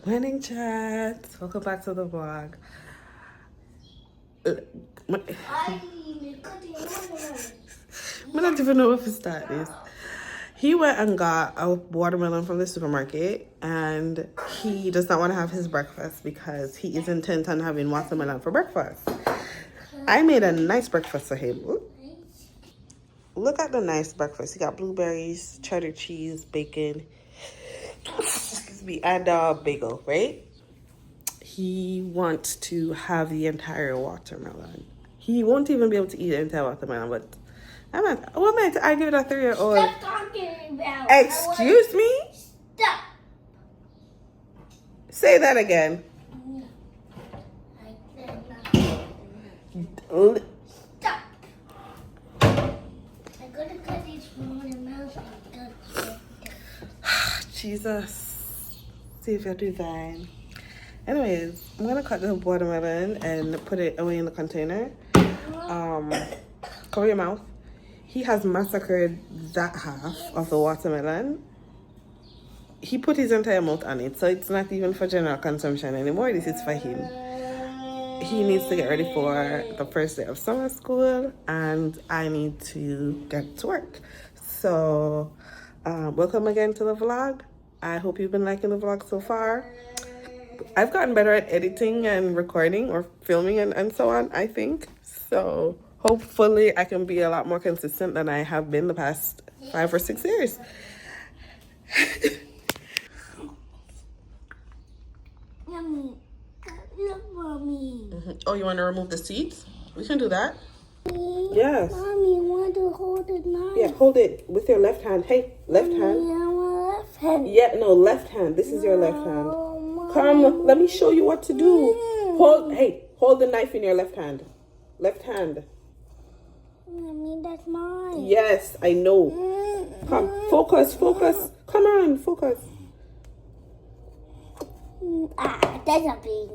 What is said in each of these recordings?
Morning, chat. Welcome back to the vlog. I don't even know if to start this. He went and got a watermelon from the supermarket, and he does not want to have his breakfast because he is intent on having watermelon for breakfast. I made a nice breakfast for him. Look at the nice breakfast. He got blueberries, cheddar cheese, bacon, excuse me, and a bagel, right? He wants to have the entire watermelon. He won't even be able to eat the entire watermelon, but what am I to argue with a 3-year-old? Stop talking about. Excuse me? Stop. Say that again. Stop. I'm gonna cut these from my mouth. Jesus. See if you're divine. Anyways, I'm gonna cut the watermelon and put it away in the container. Cover your mouth. He has massacred that half of the watermelon. He put his entire mouth on it, so it's not even for general consumption anymore. This is for him. He needs to get ready for the first day of summer school, and I need to get to work. So, welcome again to the vlog. I hope you've been liking the vlog so far. I've gotten better at editing and recording or filming and so on, I think. So hopefully I can be a lot more consistent than I have been the past 5 or 6 years. Mommy, look, mommy. Oh, you want to remove the seeds? We can do that. Yes. Mommy, want to hold the knife? Yeah, hold it with your left hand. Hey, left hand. Yeah, my left hand. Yeah, no, left hand. This is your left hand. Come, let me show you what to do. Hold the knife in your left hand. Left hand. Mommy, that's mine. Yes, I know. Come, focus. Come on, focus. That's a big.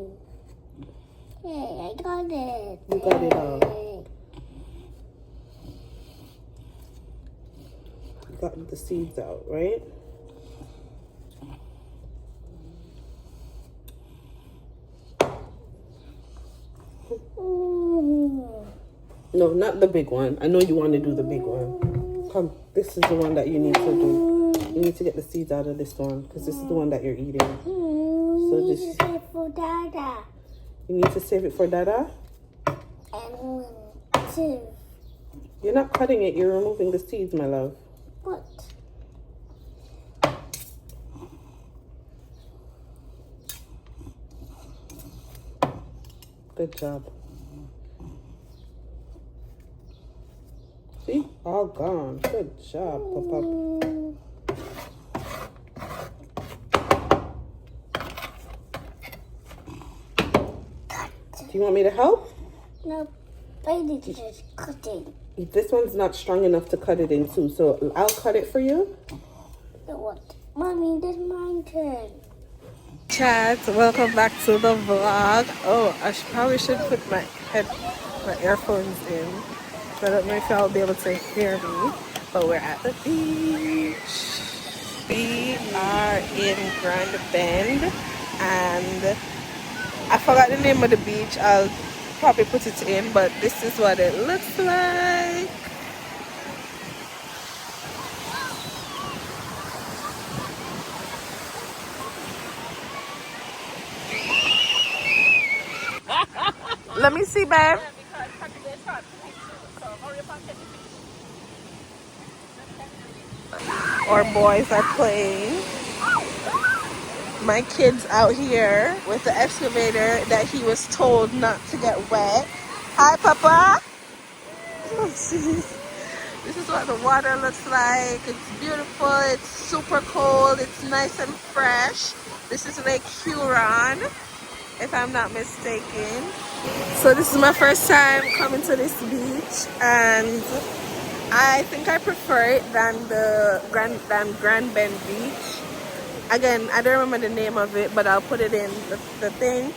Hey, I got it. You got it all. You got the seeds out, right? No, not the big one. I know you want to do the big one. Come, this is the one that you need to do. You need to get the seeds out of this one because this is the one that you're eating. So You need to save for Dada. You need to save it for Dada? And 2. You're not cutting it. You're removing the seeds, my love. What? Good job. See? All gone. Good job, Papa. Do you want me to help? No, baby, just cutting. This one's not strong enough to cut it in two, so I'll cut it for you. What? Mommy, this is my turn. Chat, welcome back to the vlog. Oh, I probably should put my earphones in. So I don't know if y'all will be able to hear me, but we're at the beach. We are in Grand Bend, and I forgot the name of the beach. I'll probably put it in, but this is what it looks like. Let me see, babe. Our boys are playing. My kid's out here with the excavator that he was told not to get wet. Hi, Papa. Oh, jeez. This is what the water looks like. It's beautiful. It's super cold. It's nice and fresh. This is Lake Huron, if I'm not mistaken. So this is my first time coming to this beach, and I think I prefer it than the Grand Bend Beach. Again, I don't remember the name of it, but I'll put it in the thing.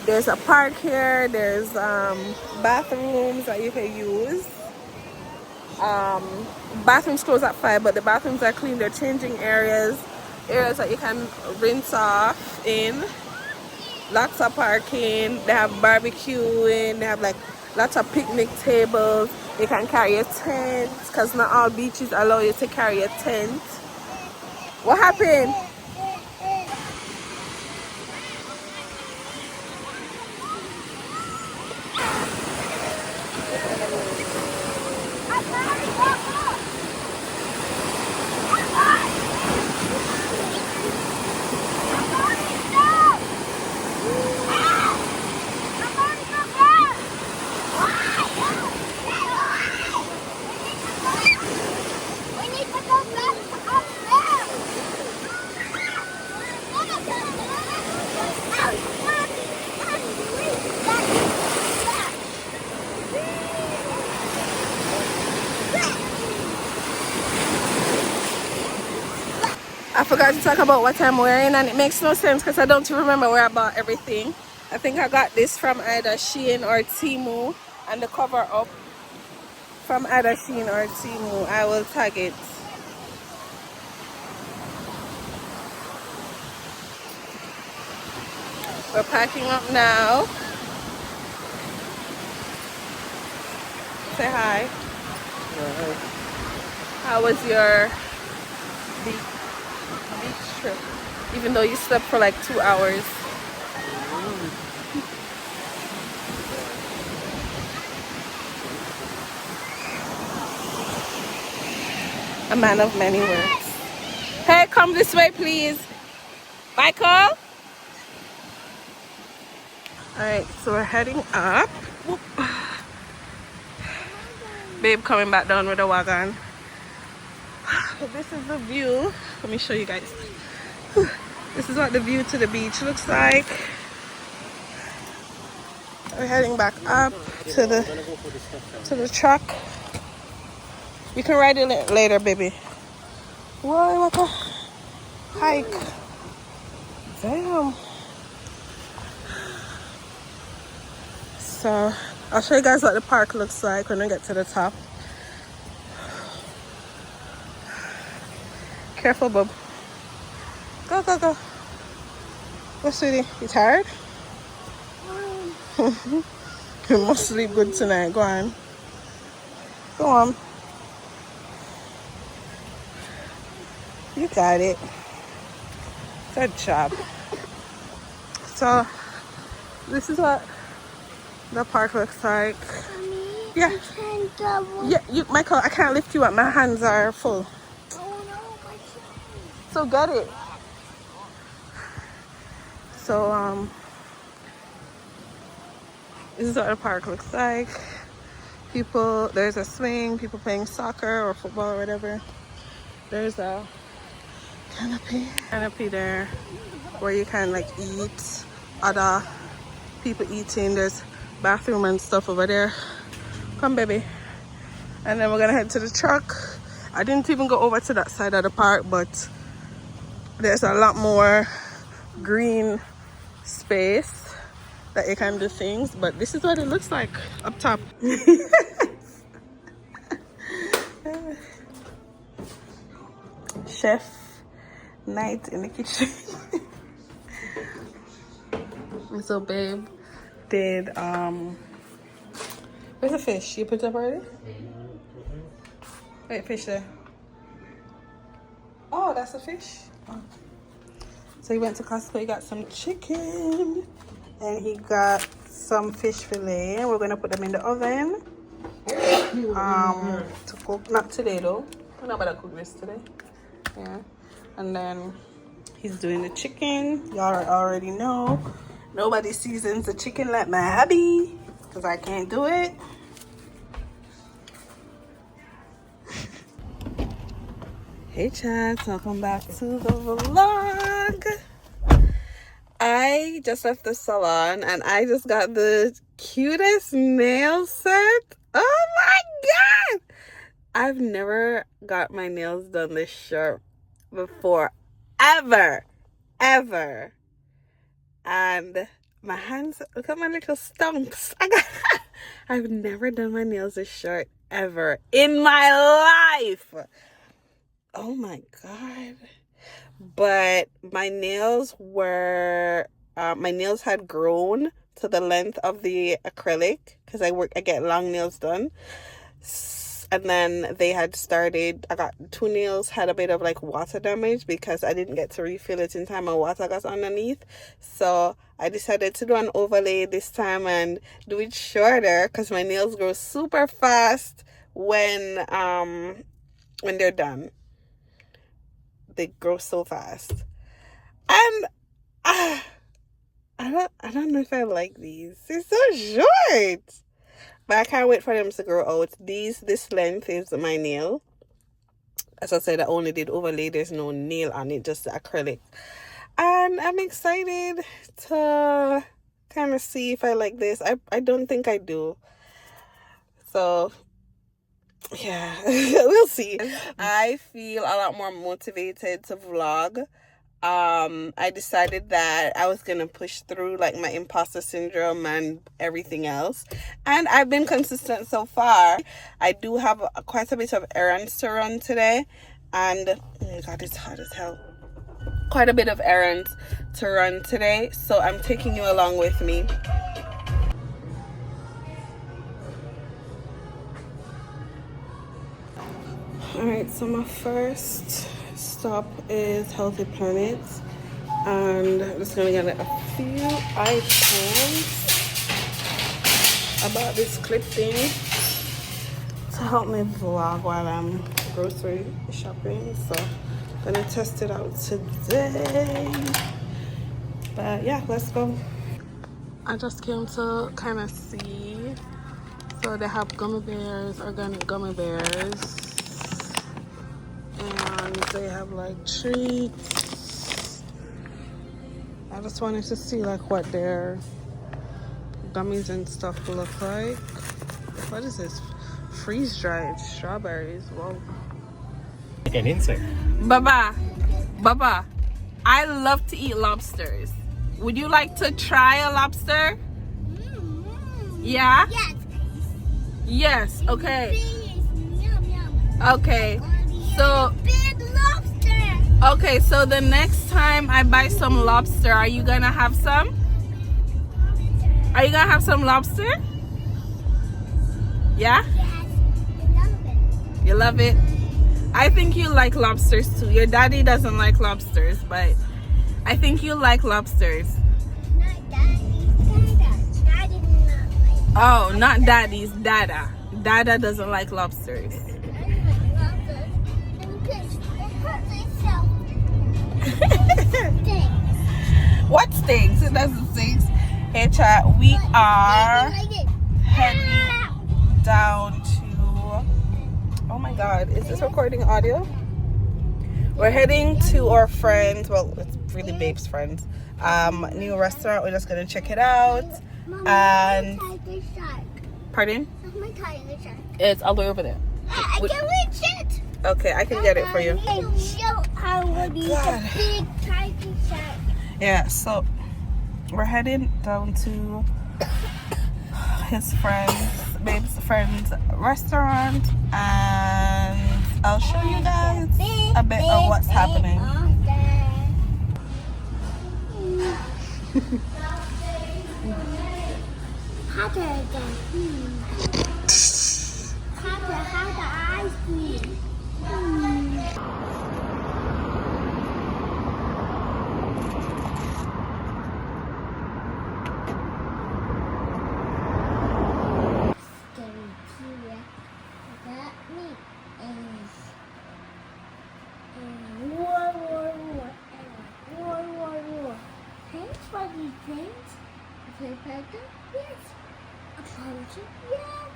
There's a park here. There's bathrooms that you can use. Bathrooms close at 5, but the bathrooms are clean. They're changing areas. areas that you can rinse off in. Lots of parking. They have barbecuing. They have like lots of picnic tables. You can carry a tent because not all beaches allow you to carry a tent. What happened? I forgot to talk about what I'm wearing, and it makes no sense because I don't remember where I bought everything. I think I got this from either Shein or Temu, and the cover up from either Shein or Temu. I will tag it. We're packing up now. Say hi. How was your beach trip? Even though you slept for like 2 hours. A man of many words. Hey, come this way, please. Michael. Alright, so we're heading up. Whoop. Babe coming back down with the wagon. This is the view. Let me show you guys. This is what the view to the beach looks like. We're heading back up to the truck. You can ride it later, baby. Whoa, what a hike. Damn. So I'll show you guys what the park looks like when we get to the top. Careful, bub. Go, go, go. Go, sweetie. You tired? You must sleep good tonight. Go on. Go on. You got it. Good job. So this is what the park looks like. Mommy, Yeah. Yeah, Michael, I can't lift you up. My hands are full. Oh no, my child. So get it. So this is what the park looks like. People, there's a swing, people playing soccer or football or whatever. There's a canopy there where you can like eat, other people eating. There's bathroom and stuff over there. Come, baby. And then we're gonna head to the truck. I didn't even go over to that side of the park, but there's a lot more green space that you can do things. But this is what it looks like up top. Chef night in the kitchen. So babe did where's the fish? You put it up already? Wait, fish there. Oh, that's a fish. Oh. So he went to Costco, he got some chicken and he got some fish fillet, and we're gonna put them in the oven to cook. Not today though. We're not about to cook this today. Yeah. And then he's doing the chicken. Y'all already know. Nobody seasons the chicken like my hubby, because I can't do it. Hey chats, welcome back to the vlog. I just left the salon and I just got the cutest nail set. Oh my god! I've never got my nails done this sharp before, ever. And my hands, look at my little stumps. I've never done my nails this short ever in my life. Oh my god. but my nails had grown to the length of the acrylic because I get long nails done. And then I got 2 nails had a bit of like water damage because I didn't get to refill it in time and water got underneath. So I decided to do an overlay this time and do it shorter because my nails grow super fast when they're done. They grow so fast. And I don't know if I like these. They're so short. But I can't wait for them to grow out. This length is my nail. As I said, I only did overlay. There's no nail on it, just the acrylic. And I'm excited to kind of see if I like this. I don't think I do. So, yeah, we'll see. I feel a lot more motivated to vlog. I decided that I was gonna push through like my imposter syndrome and everything else, and I've been consistent so far. I do have quite a bit of errands to run today, and oh my god, it's hot as hell. Quite a bit of errands to run today, so I'm taking you along with me. Alright, so my first stop is Healthy Planet, and I'm just gonna get a few items. I bought this clip thing to help me vlog while I'm grocery shopping, so I'm gonna test it out today. But yeah, let's go. I just came to kind of see. So they have gummy bears, organic gummy bears. And they have like treats. I just wanted to see like what their gummies and stuff look like. What is this? Freeze dried strawberries. Whoa. Like an insect. Baba, I love to eat lobsters. Would you like to try a lobster? Yeah? Yes. Yes, okay. Please. Yum, yum. Okay. So Big lobster. okay, so the next time I buy some lobster, are you gonna have some? Are you gonna have some lobster? Yeah? Yes. I love it. You love it? I think you like lobsters too. Your daddy doesn't like lobsters, but I think you like lobsters. Not daddy. Daddy does not like. Oh, not daddy's, Dada. Dada doesn't like lobsters. What stinks? It doesn't stink. Hey chat, we are heading down to, oh my god, is this recording audio? We're heading to our friends, well, it's really Babe's friends, new restaurant. We're just gonna check it out. And pardon? It's all the way over there. I can reach it. Okay, I can get it for you. And show I will be the big tiger shark. Yeah, so we're heading down to his friends, Babe's friends restaurant, and I'll show you guys a bit of what's happening. How the ice cream. Yes. Apology. Yeah.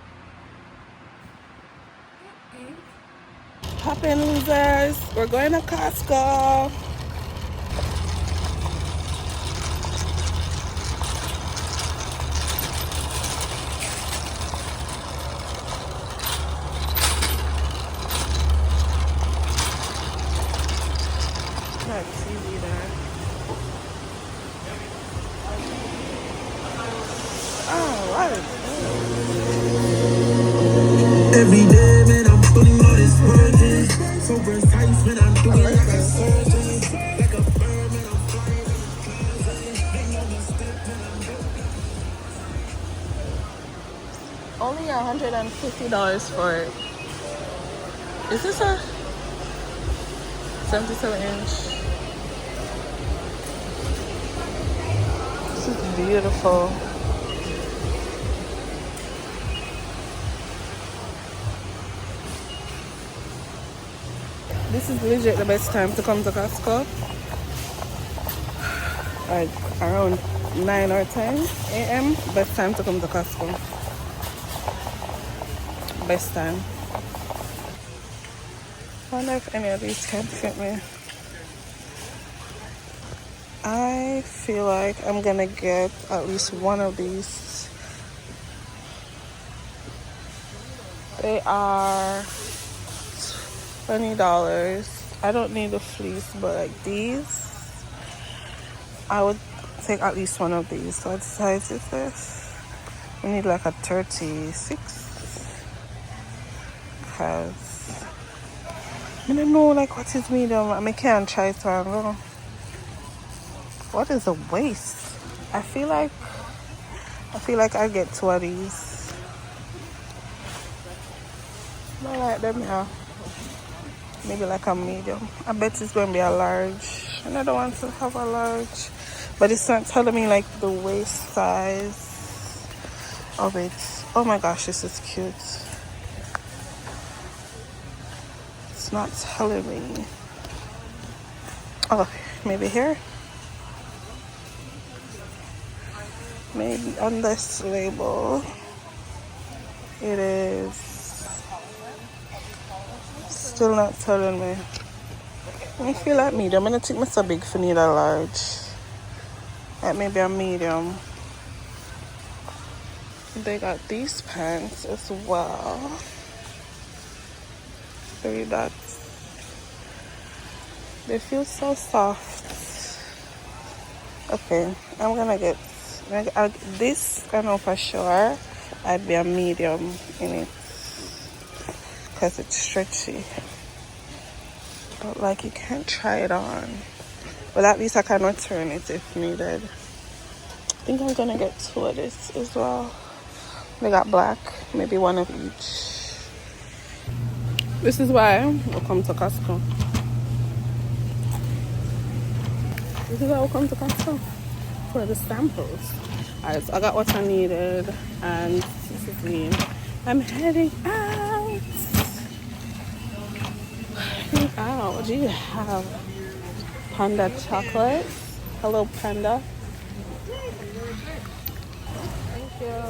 Hop in, losers. We're going to Costco. That's easy there. Oh, what? Every day, man, I'm putting all this work in. So precise when I'm doing like a surgeon. $150 for it. Is this a 77-inch? This is beautiful. This is legit the best time to come to Costco. Like around 9 or 10 a.m. Best time to come to Costco. Best time. I wonder if any of these can fit me. I feel like I'm gonna get at least one of these. They are $20. I don't need the fleece, but like these, I would take at least one of these. So what size is this? We need like a 36. Because I don't know like what is medium. I can't try it on. What is the waist? I feel like I get two of these. I like them, yeah. Maybe like a medium. I bet it's gonna be a large. And I don't want to have a large, but it's not telling me like the waist size of it. Oh my gosh, this is cute. It's not telling me. Oh, maybe here. Maybe on this label it is still not telling me. I feel like medium. I don't think I'm so big for need a large. Like maybe a medium. They got these pants as well. 3 dots. They feel so soft. Okay, I'm gonna get this. I know for sure I'd be a medium in it because it's stretchy. But like you can't try it on. But at least I can return it if needed. I think I'm gonna get 2 of this as well. They got black, maybe one of each. This is why we'll come to Costco. This is why we'll come to Costco. For the samples. Alright, so I got what I needed and this is me. I'm heading out. What do you have? Panda chocolate. Hello, Panda. Thank you.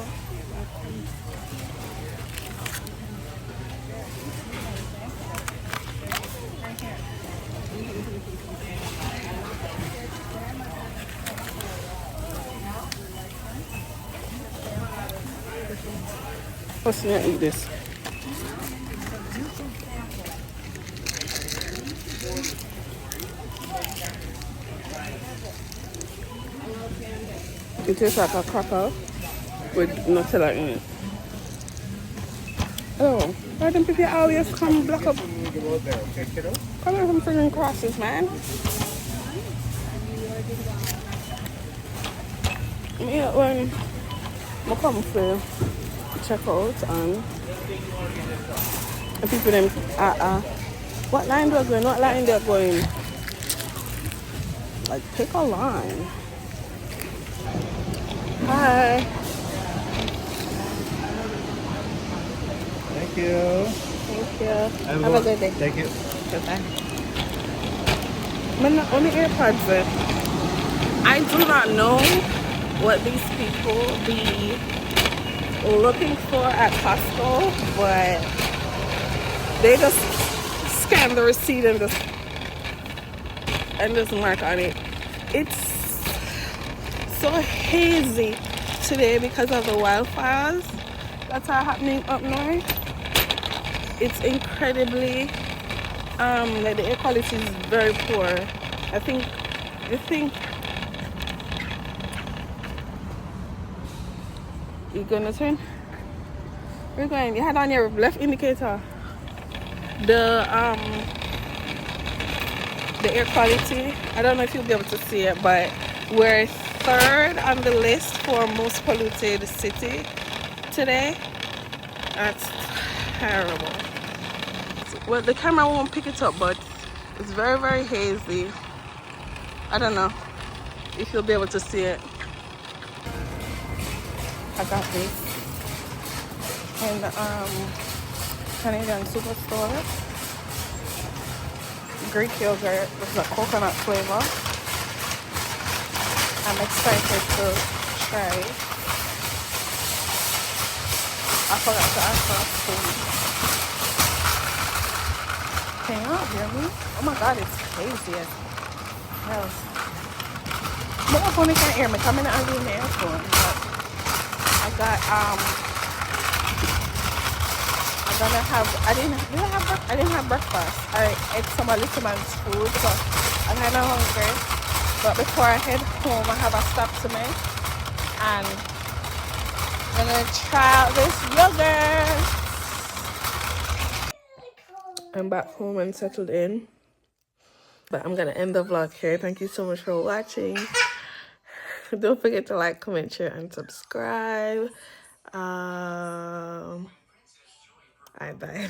What's gonna eat this? It tastes like a cracker with Nutella in it. Oh, why don't people always come block up? Come here from freaking crosses, man. Yeah, when I come for check out and the people them what line they're going, what line they're going. Like pick a line. Hi. Thank you. Thank you. Have a good day. Thank you. Goodbye. I'm not on the AirPods there. I do not know what these people be looking for at Costco, but they just scan the receipt and just mark on it. It's so hazy today because of the wildfires that are happening up north. It's incredibly like the air quality is very poor. I think you're gonna turn. We're going. You had on your left indicator. The air quality. I don't know if you'll be able to see it, but we're 3rd on the list for most polluted city today. That's terrible. Well, the camera won't pick it up, but it's very, very hazy. I don't know if you'll be able to see it. I got this in the Canadian superstore. Greek yogurt with a coconut flavor. I'm excited to try it. I forgot to ask for a spoon. Can y'all hear me? Oh my god, it's crazy as hell. My phone can't hear me. Coming out of the earphone. But I got I didn't have breakfast. I ate some of Little Man's food, but I'm kind of hungry. But before I head home, I have a stop to make, and I'm gonna try out this yogurt. I'm back home and settled in, but I'm gonna end the vlog here. Thank you so much for watching. Don't forget to like, comment, share, and subscribe. Bye.